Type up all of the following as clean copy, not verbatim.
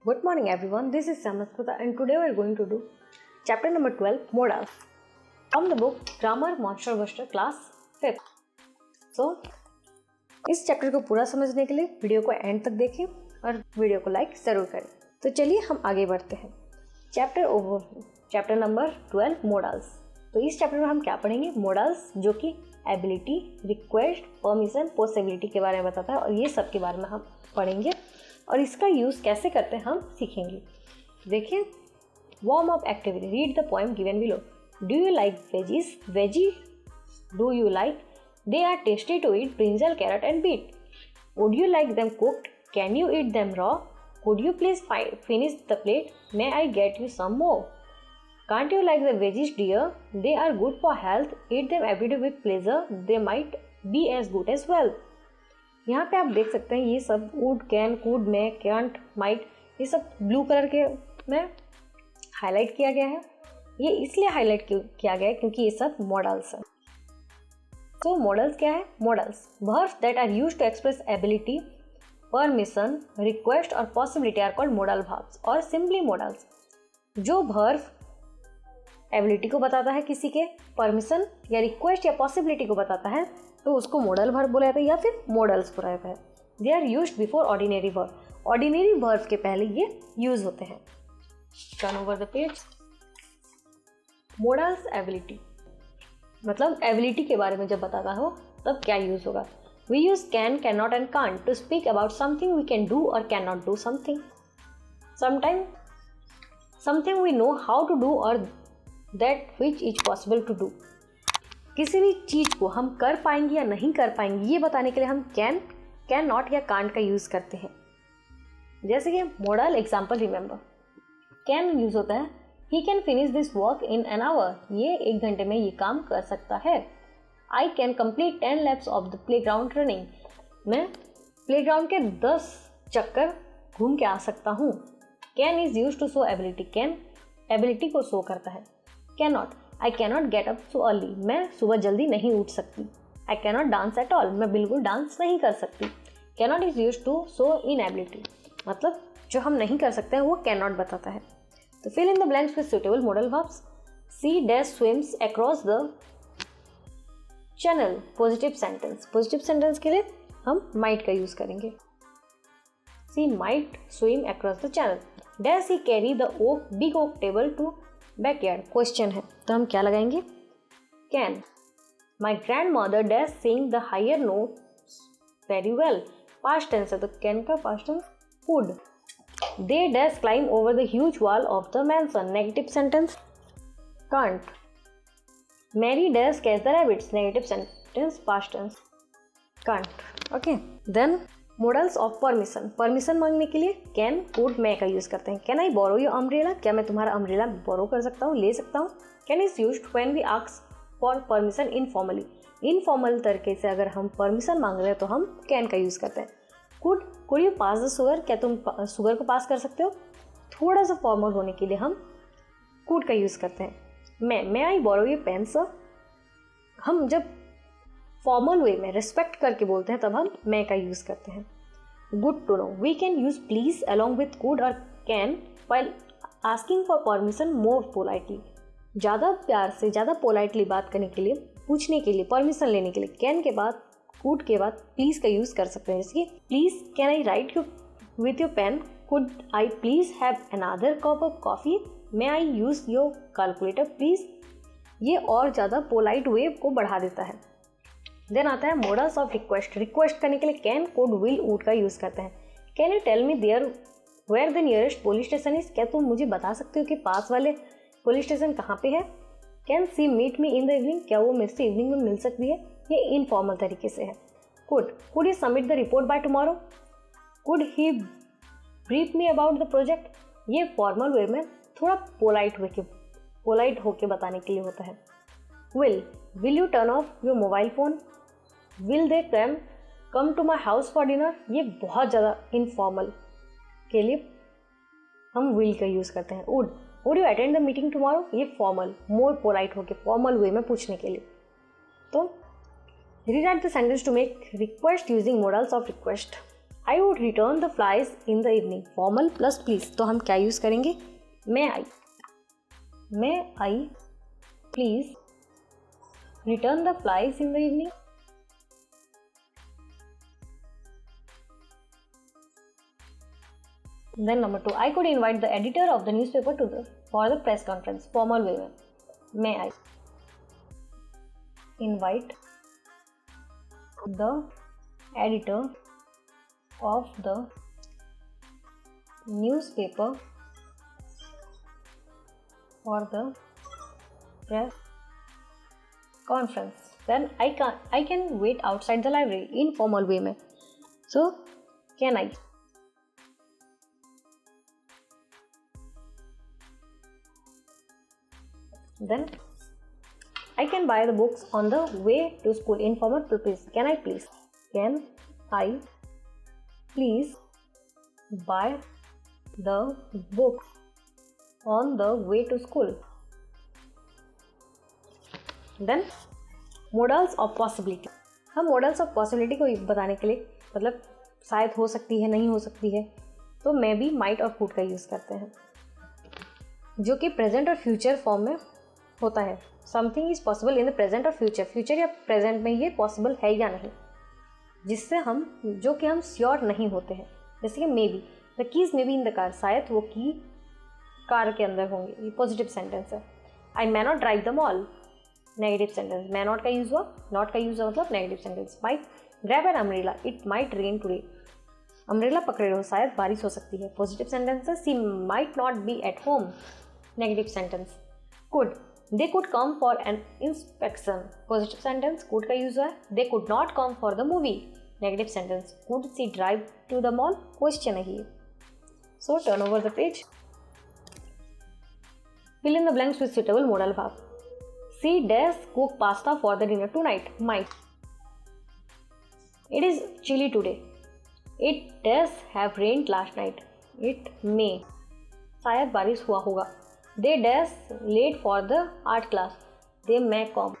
Good morning everyone, this is Samastha and today we are going to do chapter number 12 modals from the book Grammar Monster Buster class 5th. So इस chapter को पूरा समझने के लिए video को and तक देखें और वीडियो को लाइक ज़रूर करें। तो चलिए हम आगे बढ़ते हैं। Chapter overview, chapter number 12 models. तो इस चैप्टर में हम क्या पढ़ेंगे? मॉडल्स, जो कि एबिलिटी, रिक्वेस्ट, परमिशन, पॉसिबिलिटी के बारे में बताता है और ये सब के बारे में हम पढ़ेंगे और इसका यूज़ कैसे करते हैं हम सीखेंगे। देखिए, warm up activity, read the poem given below. Do you like veggies? Veggie do you like? They are tasty to eat, brinjal, carrot and beet. Would you like them cooked? Can you eat them raw? Could you please finish the plate? May I get you some more? Can't you like the veggies, dear? They are good for health. Eat them every day with pleasure. They might be as good as well. यहाँ पे आप देख सकते हैं ये सब would, can, could, may, can't, might, ये सब ब्लू कलर के में हाईलाइट किया गया है। ये इसलिए हाईलाइट किया गया है क्योंकि ये सब मॉडल्स हैं। तो मॉडल्स क्या है? Modals verbs that are used to express ability, permission, request और possibility are called modal verbs और सिंपली मॉडल्स। जो वर्ब एबिलिटी को बताता है, किसी के परमिशन या रिक्वेस्ट या पॉसिबिलिटी को बताता है, तो उसको मॉडल वर्ब बोला जाता है या फिर मॉडल्स बोला जाता है। They are used before ordinary verb. Ordinary verb के पहले ये यूज होते हैं। Turn over the page. Modals ability मतलब एबिलिटी के बारे में जब बताता हो तब क्या यूज होगा? We use can, can not and can't to speak about something we can do और can not do something. Sometime something we know how to do और that which is possible to do. किसी भी चीज को हम कर पाएंगे या नहीं कर पाएंगे ये बताने के लिए हम कैन, कैन नॉट या कांट का यूज करते हैं। जैसे कि model example remember, can use होता है He can finish this work in an hour. ये 1 घंटे में ये काम कर सकता है। I can complete 10 laps of the playground running. मैं प्लेग्राउंड के 10 चक्कर घूम के आ सकता हूँ। Can is used to show ability. Can ability को शो करता है। Cannot, I cannot get up so early. मैं सुबह जल्दी नहीं उठ सकती। I cannot dance at all. मैं बिल्कुल डांस नहीं कर सकती। Cannot is used to show inability. मतलब जो हम नहीं कर सकते हैं वो cannot बताता है। तो fill in the blanks with suitable modal verbs. C dash swims across the channel. Positive sentence. Positive sentence के लिए हम might का यूज करेंगे। C might swim across the channel. Dash he carry the big oak table to backyard. Question है तो हम क्या लगाएंगे? Can. My grandmother dash sing the higher notes very well. Past tense है तो can का past tense could. They dash climb over the huge wall of the mansion. Negative sentence can't. Mary dash catch the rabbits. Negative sentence past tense can't. Okay. Then modals of permission. Permission मांगने के लिए can, could, may का use करते हैं। Can I borrow your umbrella? क्या मैं तुम्हारा umbrella बोरो कर सकता हूँ, ले सकता हूँ? Can is used when we ask for permission informally. Informal तरीके से अगर हम परमिशन मांग रहे हैं तो हम can का यूज करते हैं। Could you pass the sugar? क्या तुम शुगर को पास कर सकते हो? थोड़ा सा फॉर्मल होने के लिए हम कुड का यूज़ करते हैं। मैं आई बोरो यू पेन सर? हम जब फॉर्मल वे में रिस्पेक्ट करके बोलते हैं तब हम मैं का यूज़ करते हैं। Good to know, we can use please along with could और can while asking for permission more politely. ज़्यादा प्यार से, ज़्यादा पोलाइटली बात करने के लिए, पूछने के लिए, परमिशन लेने के लिए कैन के बाद, कुड के बाद प्लीज का यूज कर सकते हैं। जैसे कि please can I write you with your pen? Could I please have another cup of coffee? May I use your calculator please? ये और ज़्यादा पोलाइट वे को बढ़ा देता है। देन आता है मॉडल्स ऑफ रिक्वेस्ट। रिक्वेस्ट करने के लिए कैन, कुड, विल, वुड का यूज करते हैं। Can you tell me where the nearest police station is? क्या तुम मुझे बता सकते हो कि पास वाले पुलिस स्टेशन कहाँ पे है? Can see meet me in the evening? क्या वो मेरे से इवनिंग में मिल सकती है? ये इनफॉर्मल तरीके से है। Could he submit the report by tomorrow? Could he brief me about the project? ये फॉर्मल वे में थोड़ा पोलाइट होके बताने के लिए होता है। Will you turn off your mobile phone? Will they come to my house for dinner? ये बहुत ज़्यादा इनफॉर्मल के लिए हम विल का यूज़ करते हैं। Would you attend the meeting tomorrow? ये फॉर्मल, मोर पोलाइट होके फॉर्मल वे में पूछने के लिए। तो rewrite the sentence to make request using modals of request. I would return the files in the evening, formal plus please, तो हम क्या यूज़ करेंगे, may I please return the files in the evening. Then number 2, I could invite the editor of the newspaper for the press conference, formal way में. May I invite the editor of the newspaper for the press conference. Then I can wait outside the library in formal way में. So can I? Then I can buy the books on the way to school in formal please. Can I please buy the books on the way to school? Then modals of possibility. हम modals of possibility को बताने के लिए, मतलब शायद हो सकती है, नहीं हो सकती है, तो मैं भी might और could का यूज़ करते हैं, जो कि प्रेजेंट और फ्यूचर फॉर्म में होता है. Something is possible in the present और फ्यूचर या प्रेजेंट में ये पॉसिबल है या नहीं, जिससे हम, जो कि हम श्योर नहीं होते हैं. जैसे कि may be the keys may be in the car, शायद वो की कार के अंदर होंगे, ये पॉजिटिव सेंटेंस है. I may not drive the mall, negative sentence. May not का यूज हुआ, नॉट का यूज हुआ मतलब negative sentence. Might grab an umbrella, it might rain today. Umbrella पकड़े रहो, शायद बारिश हो सकती है, पॉजिटिव सेंटेंस है. She might not be at home, negative sentence. Could, they could come for an inspection, positive sentence. could का use है. they could not come for the movie, negative sentence. could she drive to the mall, question है ये. so turn over the page, fill in the blanks with suitable modal verb. she does cook pasta for the dinner tonight, might. it is chilly today, it does have rained last night, it may. शायद बारिश हुआ होगा. They dash late for the art class, they may come.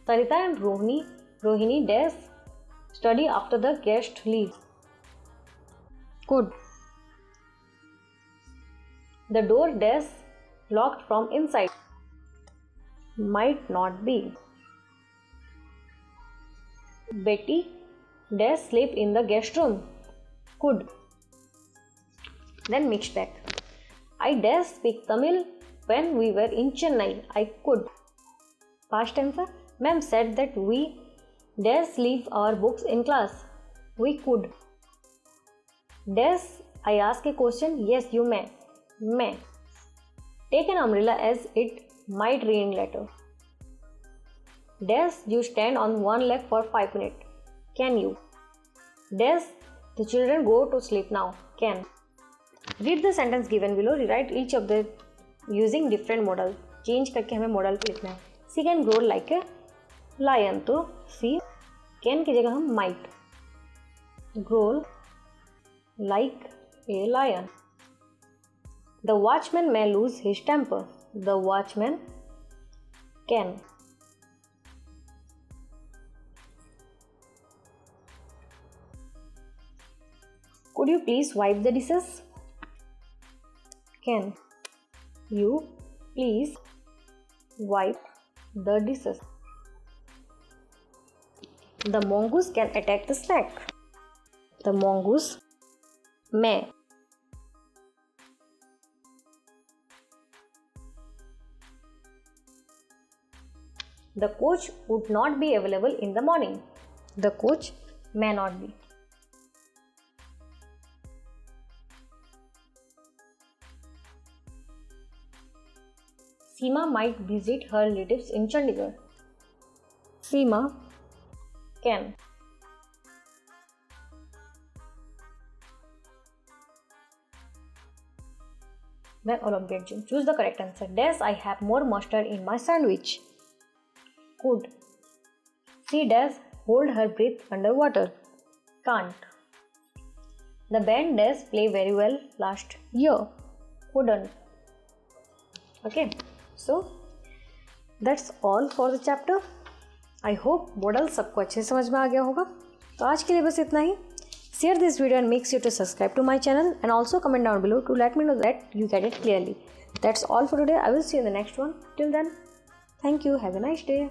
Sarita and Rohini dash study after the guest leave. Could. The door dash locked from inside, might not be. Betty dash sleep in the guest room, could. Then mixed bag. I dash speak Tamil when we were in Chennai, I could. Past tense, ma'am said that we dash leave our books in class, we could. Dash, I ask a question, yes you may. Take an umbrella as it might rain later. Dash, you stand on one leg for 5 minutes, can you? Dash, the children go to sleep now, can. Read the sentence given below, rewrite each of the using different modal. Change करके हमें modal पे लिखना है. She can grow like a lion, तो she can की जगह हम might. Grow like a lion. The watchman may lose his temper, the watchman can. Could you please wipe the dishes? Can you please wipe the dishes? The mongoose can attack the snack, the mongoose may. The coach would not be available in the morning, the coach may not be. Seema might visit her relatives in Chandigarh, Seema can. Then Olympiad June. Choose the correct answer. Does I have more mustard in my sandwich? Could. She does hold her breath underwater. Can't. The band does play very well last year. Couldn't. Okay. So that's all for the chapter. I hope model सबको अच्छे समझ में आ गया होगा. तो आज के लिए बस इतना ही. Share this video and make sure to subscribe to my channel and also comment down below to let me know that you get it clearly. That's all for today. I will see you in the next one. Till then, thank you. Have a nice day.